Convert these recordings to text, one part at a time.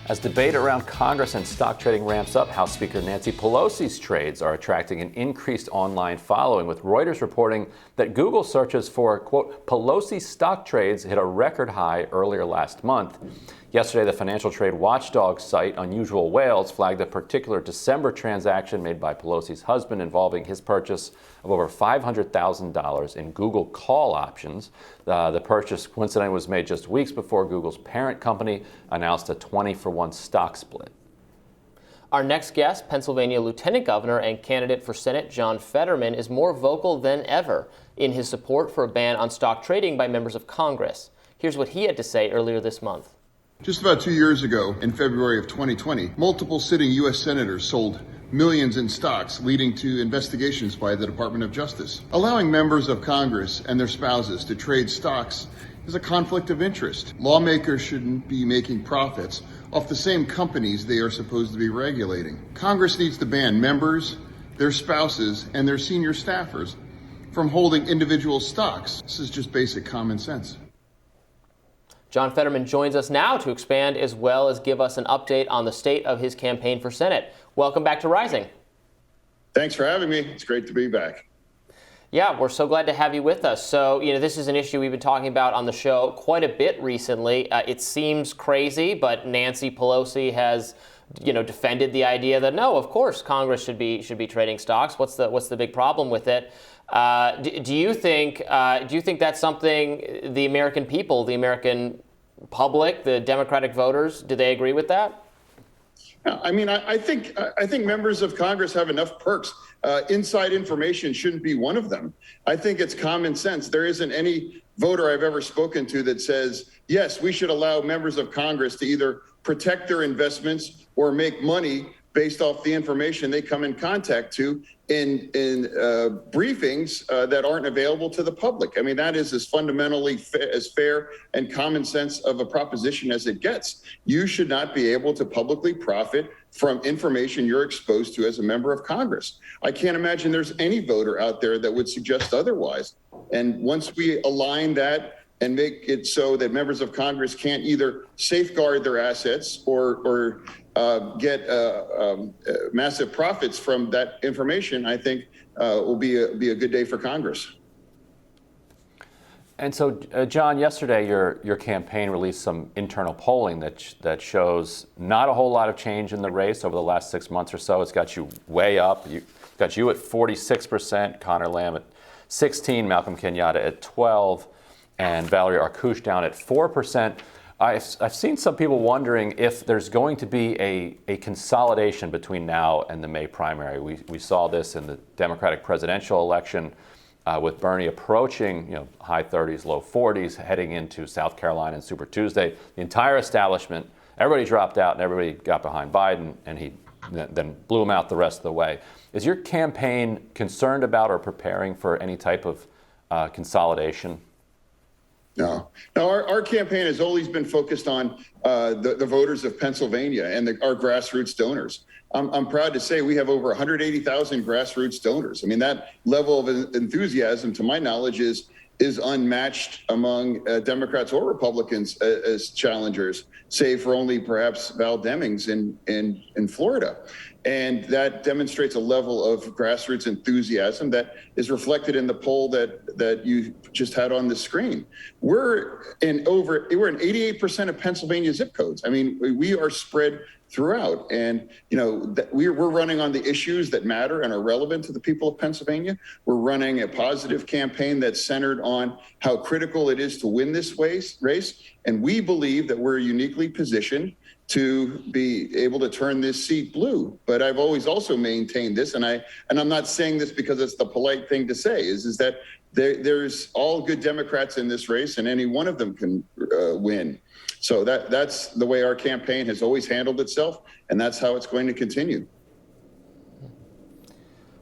As debate around Congress and stock trading ramps up, House Speaker Nancy Pelosi's trades are attracting an increased online following, with Reuters reporting that Google searches for, quote, Pelosi stock trades hit a record high earlier last month. Yesterday, the financial trade watchdog site Unusual Whales flagged a particular December transaction made by Pelosi's husband involving his purchase of over $500,000 in Google call options. The purchase, coincidentally, was made just weeks before Google's parent company announced a 20-for-1 stock split. Our next guest, Pennsylvania Lieutenant Governor and candidate for Senate John Fetterman, is more vocal than ever in his support for a ban on stock trading by members of Congress. Here's what he had to say earlier this month. Just about 2 years ago, in February of 2020, multiple sitting U.S. senators sold millions in stocks, leading to investigations by the Department of Justice. Allowing members of Congress and their spouses to trade stocks is a conflict of interest. Lawmakers shouldn't be making profits off the same companies they are supposed to be regulating. Congress needs to ban members, their spouses, and their senior staffers from holding individual stocks. This is just basic common sense. John Fetterman joins us now to expand as well as give us an update on the state of his campaign for Senate. Welcome back to Rising. Thanks for having me. It's great to be back. Yeah, we're so glad to have you with us. So, this is an issue we've been talking about on the show quite a bit recently. It seems crazy, but Nancy Pelosi has, defended the idea that no, of course, Congress should be trading stocks. What's the big problem with it? Do you think that's something the American people, the American public, the Democratic voters, do they agree with that? I mean, I think members of Congress have enough perks. Inside information shouldn't be one of them. I think it's common sense. There isn't any voter I've ever spoken to that says, yes, we should allow members of Congress to either protect their investments or make money based off the information they come in contact to in briefings that aren't available to the public. I mean, that is as fundamentally as fair and common sense of a proposition as it gets. You should not be able to publicly profit from information you're exposed to as a member of Congress. I can't imagine there's any voter out there that would suggest otherwise. And once we align that and make it so that members of Congress can't either safeguard their assets or get massive profits from that information, I think will be a good day for Congress. And so, John, yesterday your campaign released some internal polling that shows not a whole lot of change in the race over the last 6 months or so. It's got you way up. Got you at 46%, Conor Lamb at 16%, Malcolm Kenyatta at 12%, and Valerie Arkush down at 4%. I've seen some people wondering if there's going to be a consolidation between now and the May primary. We saw this in the Democratic presidential election with Bernie approaching high 30s, low 40s, heading into South Carolina and Super Tuesday. The entire establishment, everybody dropped out and everybody got behind Biden, and he then blew him out the rest of the way. Is your campaign concerned about or preparing for any type of consolidation? No, our campaign has always been focused on the voters of Pennsylvania and our grassroots donors. I'm proud to say we have over 180,000 grassroots donors. I mean, that level of enthusiasm, to my knowledge, is unmatched among Democrats or Republicans as challengers, save for only perhaps Val Demings in Florida. And that demonstrates a level of grassroots enthusiasm that is reflected in the poll that you just had on the screen. We're in 88% of Pennsylvania zip codes. I mean, we are spread throughout. And, we're running on the issues that matter and are relevant to the people of Pennsylvania. We're running a positive campaign that's centered on how critical it is to win this race. And we believe that we're uniquely positioned to be able to turn this seat blue. But I've always also maintained this, and I'm not saying this because it's the polite thing to say, is that there's all good Democrats in this race, and any one of them can win. So that's the way our campaign has always handled itself, and that's how it's going to continue.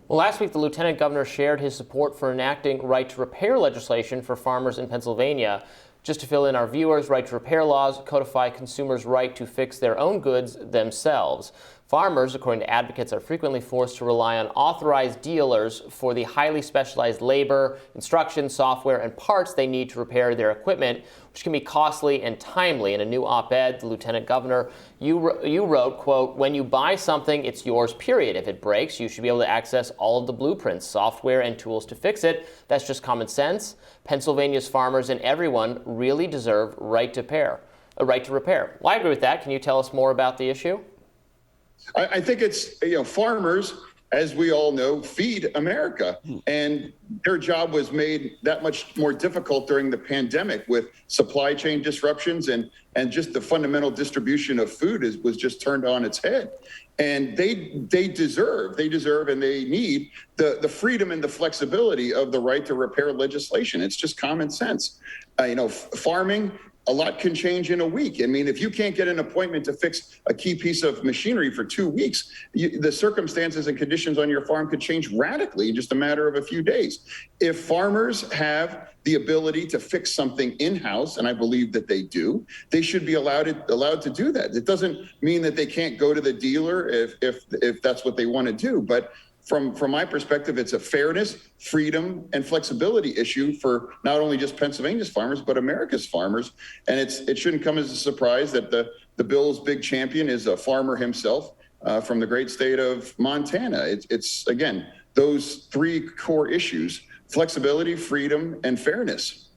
Well, last week, the Lieutenant Governor shared his support for enacting right to repair legislation for farmers in Pennsylvania. Just to fill in our viewers, right to repair laws codify consumers' right to fix their own goods themselves. Farmers, according to advocates, are frequently forced to rely on authorized dealers for the highly specialized labor, instruction, software, and parts they need to repair their equipment, which can be costly and timely. In a new op-ed, the Lieutenant Governor, you wrote, quote, "When you buy something, it's yours, period. If it breaks, you should be able to access all of the blueprints, software, and tools to fix it. That's just common sense. Pennsylvania's farmers and everyone really deserve a right to repair." Well, I agree with that. Can you tell us more about the issue? I think it's, farmers, as we all know, feed America. And their job was made that much more difficult during the pandemic with supply chain disruptions and just the fundamental distribution of food was just turned on its head. And they deserve and they need the freedom and the flexibility of the right to repair legislation. It's just common sense. Farming, a lot can change in a week. I mean, if you can't get an appointment to fix a key piece of machinery for 2 weeks, the circumstances and conditions on your farm could change radically in just a matter of a few days. If farmers have the ability to fix something in-house, and I believe that they do, they should be allowed to do that. It doesn't mean that they can't go to the dealer if that's what they want to do, but from my perspective, it's a fairness, freedom, and flexibility issue for not only just Pennsylvania's farmers, but America's farmers. And it shouldn't come as a surprise that the bill's big champion is a farmer himself from the great state of Montana. It's again, those three core issues: flexibility, freedom, and fairness.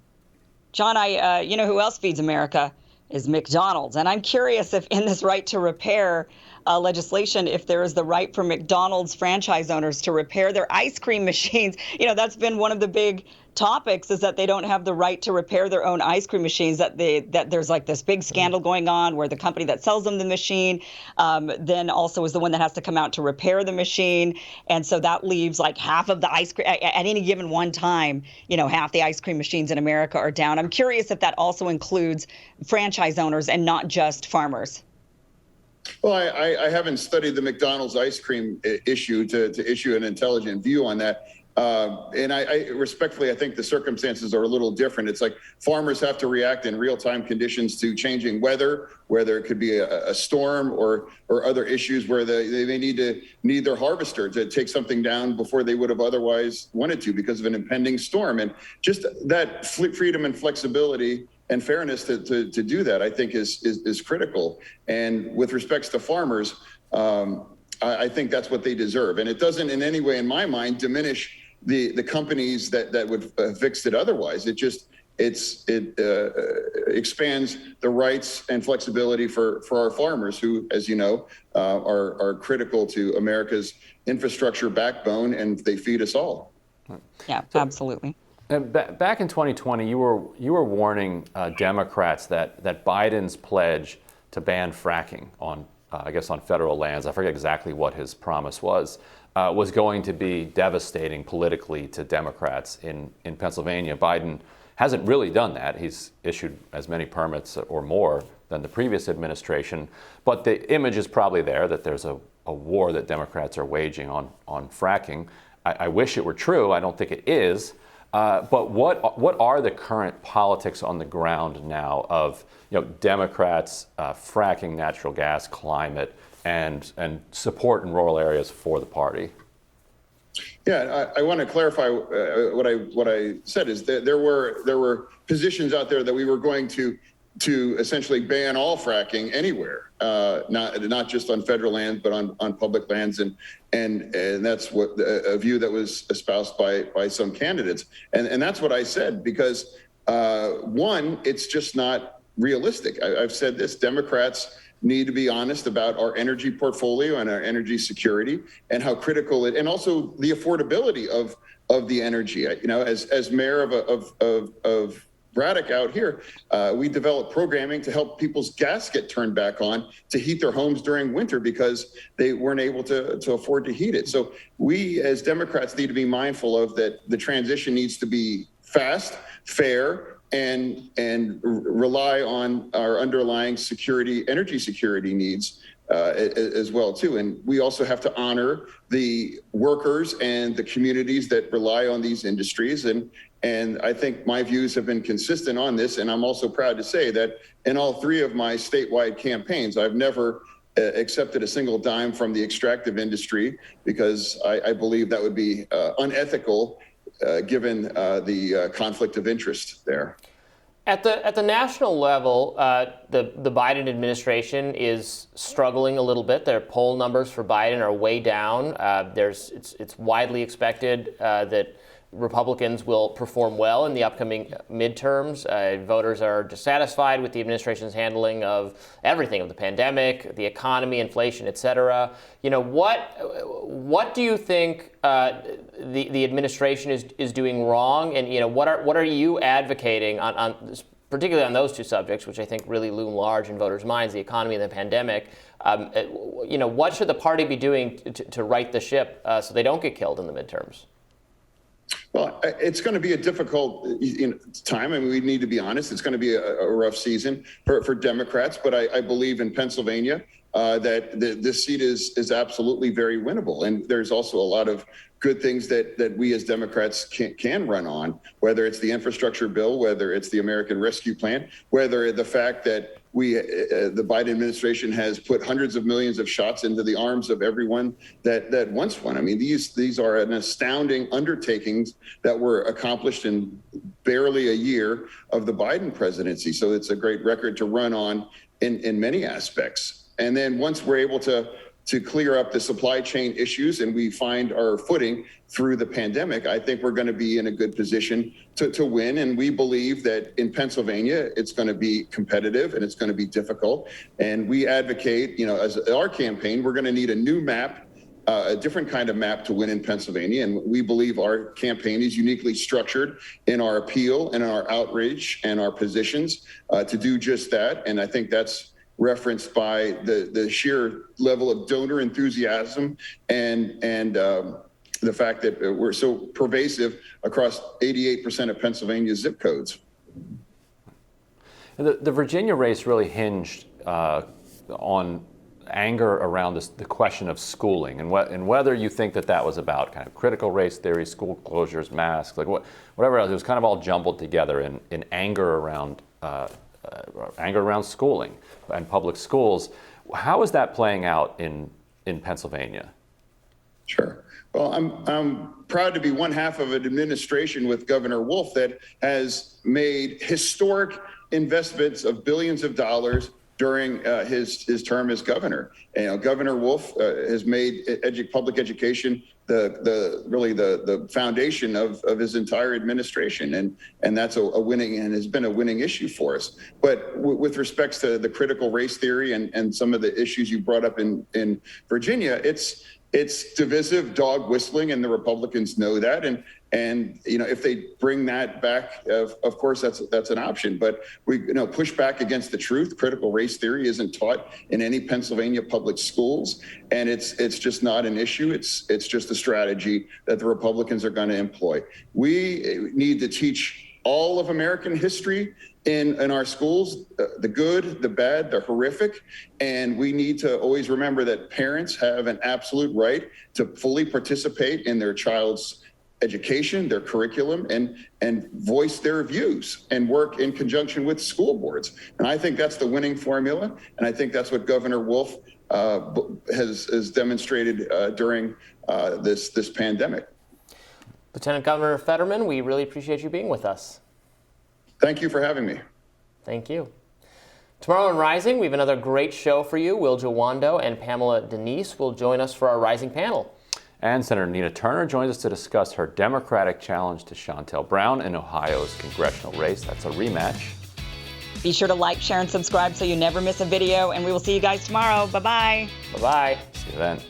John, you know who else feeds America is McDonald's. And I'm curious if in this right to repair legislation, if there is the right for McDonald's franchise owners to repair their ice cream machines. That's been one of the big topics, is that they don't have the right to repair their own ice cream machines, that there's like this big scandal going on where the company that sells them the machine then also is the one that has to come out to repair the machine. And so that leaves like half of the ice cream at any given one time, half the ice cream machines in America are down. I'm curious if that also includes franchise owners and not just farmers. Well, I haven't studied the McDonald's ice cream issue to issue an intelligent view on that. And I respectfully, I think the circumstances are a little different. It's like farmers have to react in real-time conditions to changing weather, whether it could be a storm or other issues where they may need their harvester to take something down before they would have otherwise wanted to because of an impending storm. And just that freedom and flexibility and fairness to do that, I think is critical. And with respects to farmers, I think that's what they deserve. And it doesn't in any way, in my mind, diminish the companies that would have fixed it otherwise. It expands the rights and flexibility for our farmers who, as you know, are critical to America's infrastructure backbone, and they feed us all. Yeah, absolutely. And back in 2020, you were warning Democrats that Biden's pledge to ban fracking on federal lands, I forget exactly what his promise was going to be devastating politically to Democrats in Pennsylvania. Biden hasn't really done that. He's issued as many permits or more than the previous administration, but the image is probably there that there's a war that Democrats are waging on fracking. I wish it were true. I don't think it is. But what are the current politics on the ground now of Democrats fracking natural gas, climate, and support in rural areas for the party? Yeah, I want to clarify what I said is that there were positions out there that we were going to essentially ban all fracking anywhere, not just on federal land, but on public lands, and that's what a view that was espoused by some candidates, and that's what I said because one, it's just not realistic. I've said this: Democrats need to be honest about our energy portfolio and our energy security and how critical it, and also the affordability of the energy. As mayor of Braddock out here, we developed programming to help people's gas get turned back on to heat their homes during winter because they weren't able to afford to heat it. So we as Democrats need to be mindful of that. The transition needs to be fast, fair, and rely on our underlying energy security needs as well too. And we also have to honor the workers and the communities that rely on these industries. And I think my views have been consistent on this. And I'm also proud to say that in all three of my statewide campaigns, I've never accepted a single dime from the extractive industry, because I believe that would be unethical given the conflict of interest there. At the national level, the Biden administration is struggling a little bit. Their poll numbers for Biden are way down. It's widely expected that Republicans will perform well in the upcoming midterms. Voters are dissatisfied with the administration's handling of everything, of the pandemic, the economy, inflation, et cetera. What do you think the administration is doing wrong, and what are you advocating on particularly on those two subjects, which I think really loom large in voters' minds, the economy and the pandemic? What should the party be doing to right the ship so they don't get killed in the midterms? Well, it's going to be a difficult time. I mean, we need to be honest. It's going to be a rough season for Democrats. But I believe in Pennsylvania that this seat is absolutely very winnable. And there's also a lot of good things that we as Democrats can run on, whether it's the infrastructure bill, whether it's the American Rescue Plan, whether the fact that the Biden administration has put hundreds of millions of shots into the arms of everyone that wants one. I mean, these are an astounding undertakings that were accomplished in barely a year of the Biden presidency. So it's a great record to run on in many aspects. And then once we're able to clear up the supply chain issues and we find our footing through the pandemic, I think we're going to be in a good position to win. And we believe that in Pennsylvania, it's going to be competitive and it's going to be difficult. And we advocate, as our campaign, we're going to need a new map, a different kind of map to win in Pennsylvania. And we believe our campaign is uniquely structured in our appeal and our outreach and our positions to do just that. And I think that's referenced by the sheer level of donor enthusiasm and the fact that we're so pervasive across 88% of Pennsylvania's zip codes. The Virginia race really hinged on anger around the question of schooling and whether you think that was about kind of critical race theory, school closures, masks, whatever else. It was kind of all jumbled together in anger around schooling and public schools. How is that playing out in Pennsylvania? Sure. Well, I'm proud to be one half of an administration with Governor Wolf that has made historic investments of billions of dollars during his term as governor. And, Governor Wolf has made public education the foundation of his entire administration, and that's a winning and has been a winning issue for us. But with respects to the critical race theory and some of the issues you brought up in Virginia, it's divisive dog whistling, and the Republicans know that. And if they bring that back, of course that's an option. But we push back against the truth. Critical race theory isn't taught in any Pennsylvania public schools, and it's just not an issue. It's just a strategy that the Republicans are going to employ. We need to teach all of American history in our schools, the good, the bad, the horrific. And we need to always remember that parents have an absolute right to fully participate in their child's education, their curriculum, and voice their views and work in conjunction with school boards. And I think that's the winning formula. And I think that's what Governor Wolf has demonstrated during this pandemic. Lieutenant Governor Fetterman, we really appreciate you being with us. Thank you for having me. Thank you. Tomorrow on Rising, we have another great show for you. Will Jawando and Pamela Denise will join us for our Rising panel. And Senator Nina Turner joins us to discuss her Democratic challenge to Shontel Brown in Ohio's congressional race. That's a rematch. Be sure to like, share, and subscribe so you never miss a video. And we will see you guys tomorrow. Bye-bye. Bye-bye. See you then.